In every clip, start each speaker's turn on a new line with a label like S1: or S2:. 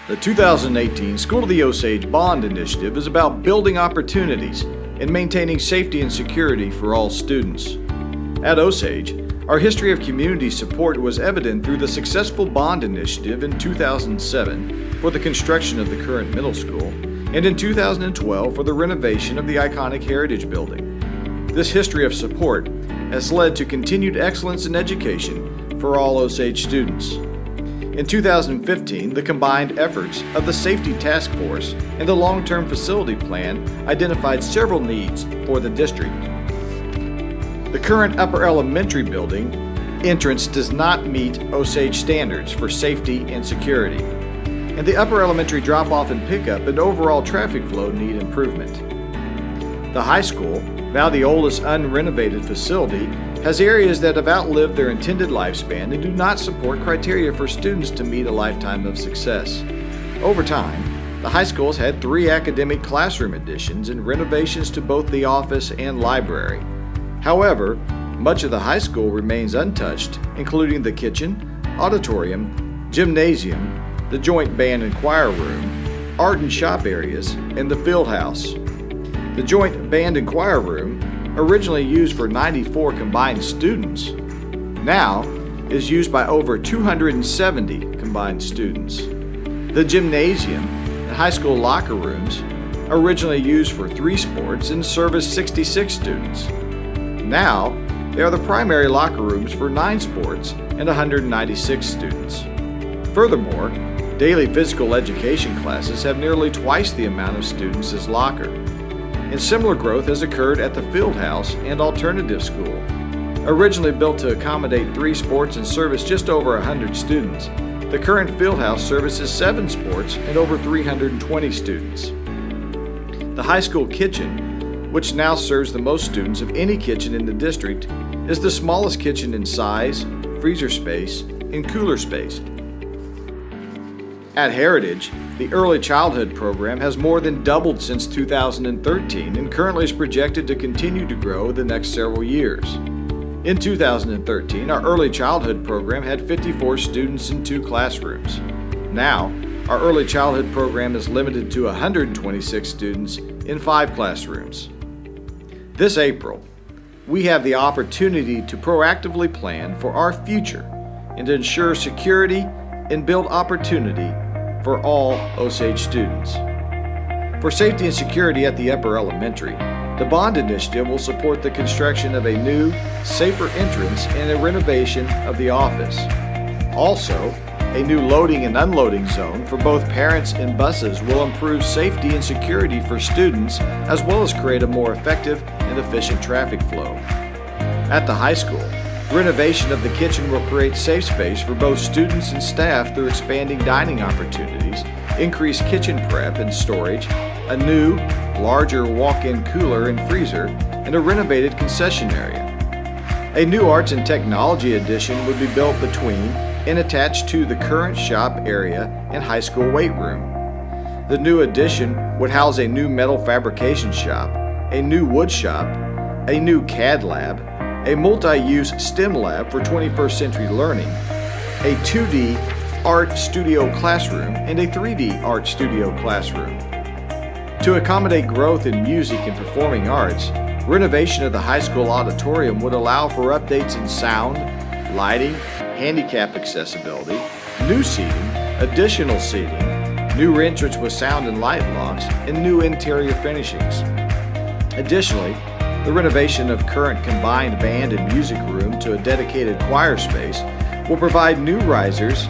S1: The 2018 School to the Osage Bond Initiative is about building opportunities and maintaining safety and security for all students. At Osage, our history of community support was evident through the successful bond initiative in 2007 for the construction of the current middle school and in 2012 for the renovation of the iconic Heritage Building. This history of support has led to continued excellence in education for all Osage students. In 2015, the combined efforts of the Safety Task Force and the Long-Term Facility Plan identified several needs for the district. The current upper elementary building entrance does not meet Osage standards for safety and security, and the upper elementary drop-off and pickup and overall traffic flow need improvement. The high school, now the oldest unrenovated facility, has areas that have outlived their intended lifespan and do not support criteria for students to meet a lifetime of success. Over time, the high school has had 3 academic classroom additions and renovations to both the office and library. However, much of the high school remains untouched, including the kitchen, auditorium, gymnasium, the joint band and choir room, art and shop areas, and the field house. The joint band and choir room, originally used for 94 combined students, now is used by over 270 combined students. The gymnasium and high school locker rooms, originally used for 3 sports and service 66 students. Now, they are the primary locker rooms for 9 sports and 196 students. Furthermore, daily physical education classes have nearly twice the amount of students as locker. And similar growth has occurred at the field house and alternative school. Originally built to accommodate 3 sports and service just over 100 students, the current field house services 7 sports and over 320 students. The high school kitchen, which now serves the most students of any kitchen in the district, is the smallest kitchen in size, freezer space, and cooler space. At Heritage, the early childhood program has more than doubled since 2013 and currently is projected to continue to grow the next several years. In 2013, our early childhood program had 54 students in 2 classrooms. Now, our early childhood program is limited to 126 students in 5 classrooms. This April, we have the opportunity to proactively plan for our future and to ensure security and build opportunity for all Osage students. For safety and security at the upper elementary, the bond initiative will support the construction of a new, safer entrance and a renovation of the office. Also, a new loading and unloading zone for both parents and buses will improve safety and security for students, as well as create a more effective and efficient traffic flow. At the high school, renovation of the kitchen will create safe space for both students and staff through expanding dining opportunities, increased kitchen prep and storage, a new, larger walk-in cooler and freezer, and a renovated concession area. A new arts and technology addition would be built between and attached to the current shop area and high school weight room. The new addition would house a new metal fabrication shop, a new wood shop, a new CAD lab, a multi-use STEM lab for 21st century learning, a 2D art studio classroom, and a 3D art studio classroom. To accommodate growth in music and performing arts, renovation of the high school auditorium would allow for updates in sound, lighting, handicap accessibility, new seating, additional seating, new entrance with sound and light locks, and new interior finishings. Additionally, the renovation of current combined band and music room to a dedicated choir space will provide new risers,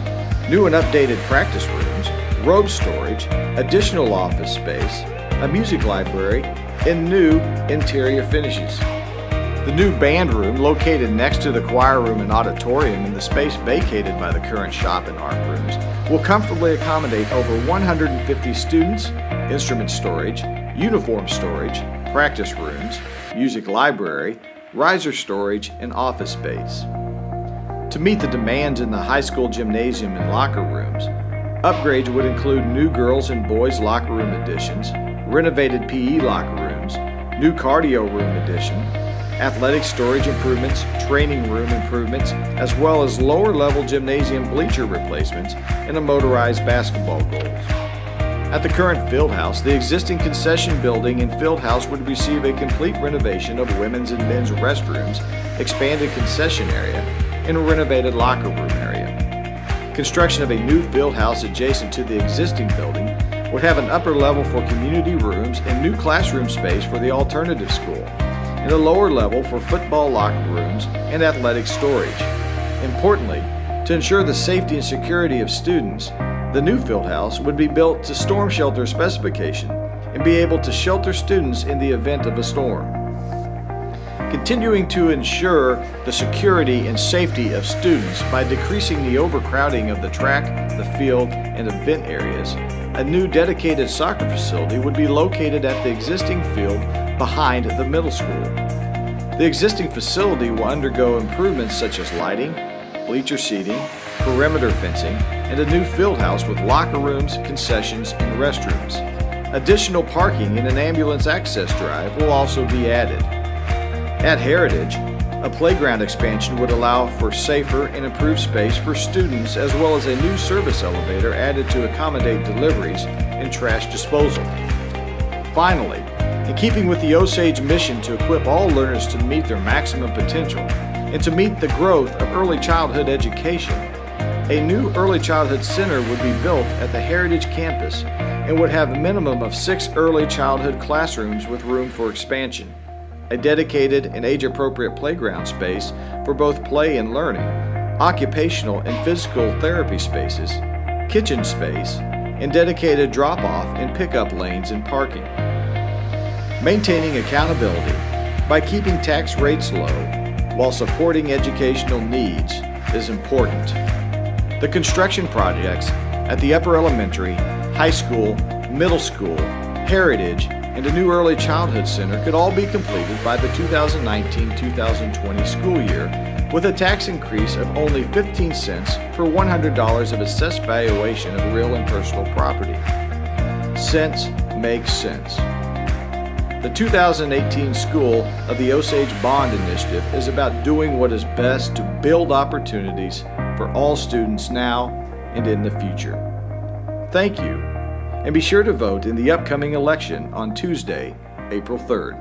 S1: new and updated practice rooms, robe storage, additional office space, a music library, and new interior finishes. The new band room, located next to the choir room and auditorium in the space vacated by the current shop and art rooms, will comfortably accommodate over 150 students, instrument storage, uniform storage, practice rooms, music library, riser storage, and office space. To meet the demands in the high school gymnasium and locker rooms, upgrades would include new girls and boys locker room additions, renovated PE locker rooms, new cardio room addition, athletic storage improvements, training room improvements, as well as lower-level gymnasium bleacher replacements and a motorized basketball goals. At the current field house, the existing concession building and field house would receive a complete renovation of women's and men's restrooms, expanded concession area, and a renovated locker room area. Construction of a new field house adjacent to the existing building would have an upper level for community rooms and new classroom space for the alternative school, and a lower level for football locker rooms and athletic storage. Importantly, to ensure the safety and security of students, the new field house would be built to storm shelter specification and be able to shelter students in the event of a storm. Continuing to ensure the security and safety of students by decreasing the overcrowding of the track, the field, and event areas, a new dedicated soccer facility would be located at the existing field behind the middle school. The existing facility will undergo improvements such as lighting, bleacher seating, perimeter fencing, and a new field house with locker rooms, concessions, and restrooms. Additional parking and an ambulance access drive will also be added. At Heritage, a playground expansion would allow for safer and improved space for students, as well as a new service elevator added to accommodate deliveries and trash disposal. Finally, in keeping with the Osage mission to equip all learners to meet their maximum potential and to meet the growth of early childhood education, a new early childhood center would be built at the Heritage campus and would have a minimum of 6 early childhood classrooms with room for expansion, a dedicated and age-appropriate playground space for both play and learning, occupational and physical therapy spaces, kitchen space, and dedicated drop-off and pickup lanes and parking. Maintaining accountability by keeping tax rates low while supporting educational needs is important. The construction projects at the upper elementary, high school, middle school, Heritage, and a new early childhood center could all be completed by the 2019-2020 school year with a tax increase of only 15 cents per $100 of assessed valuation of real and personal property. Cents make sense. The 2018 School of the Osage Bond Initiative is about doing what is best to build opportunities for all students now and in the future. Thank you, and be sure to vote in the upcoming election on Tuesday, April 3rd.